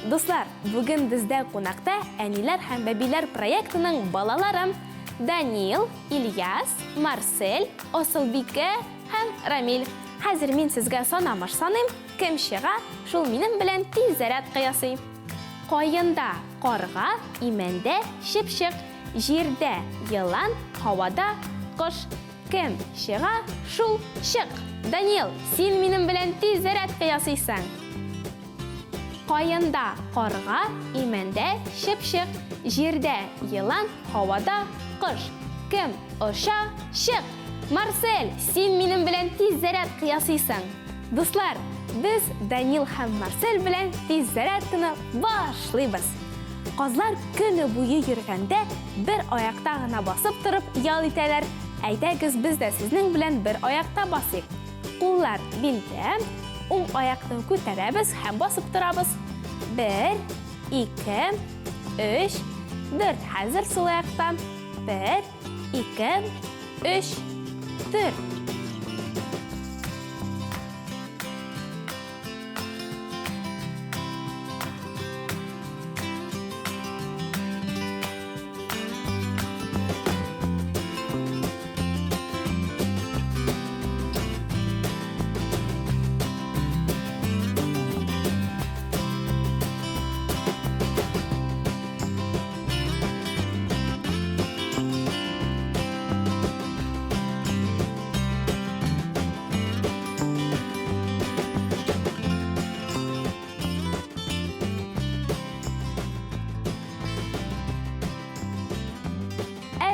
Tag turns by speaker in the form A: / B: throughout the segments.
A: Дуслар, бүген бездә кунакта әниләр һәм бәбиләр проектының балалары Данил, Ильяс, Марсель, Осылбикә һәм Рамил. Хәзер мин сезгә санамыш саныйм, кем чыга, шул минем белән тиз зарядка ясый. Каенда карга, имәндә чыпчык, җирдә йылан, һавада кош. Кем чыга, шул чык. Данил, син минем белән тиз зарядка ясыйсың. Каенда карга, имәндә чыпчык, җирдә йылан, һавада кош. Кем оша, чык. Марсель, син минем белән тиз зарядка ясыйсың. Дуслар, без Данил һәм Марсель белән тиз зарядканы башлыйбыз. Казлар көне буе йөргәндә бер аякта гына басып торып ял итәләр. Әйдәгез без дә сезнең белән бер аякта басыйк. Куллар билдә, уң аякны күтәрәбез һәм басып торабыз. 1, 2, 3, 4. Хәзер сул аяктан. 1, 2, 3, 4.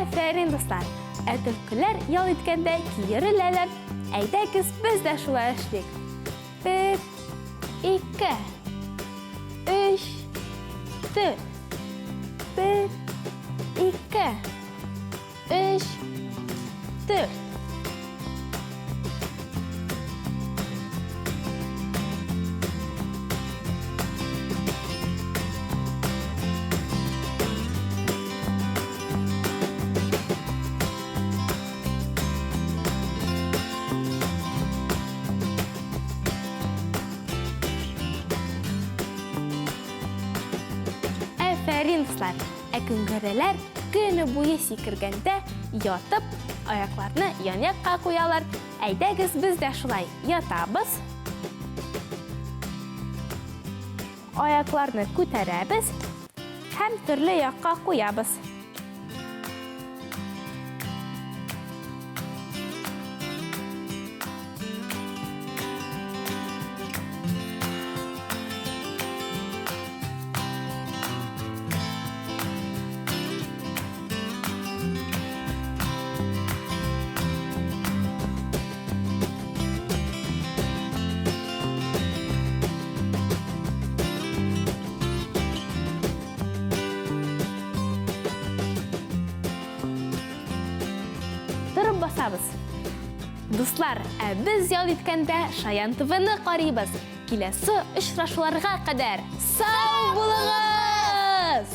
A: Әфәрин, дуслар. Түлкеләр ял иткәндә киереләләр. Әйдәгез без дә шулай эшлик. 1, 2, 3, 4. 1, 2, 3, 4. Әфәрин, дуслар. Күңгәрәләр көне буе сикергәндә ятып, аякларны ян-якка куялар. Әйдәгез без дә шулай ятабыз. Аякларны күтәрәбез һәм төрле якка куябыз. Басабыз. Дуслар, без ял иткәндә Шаян ТВ-ны карыйбыз. Киләсе очрашуларга кадәр сау булыгыз!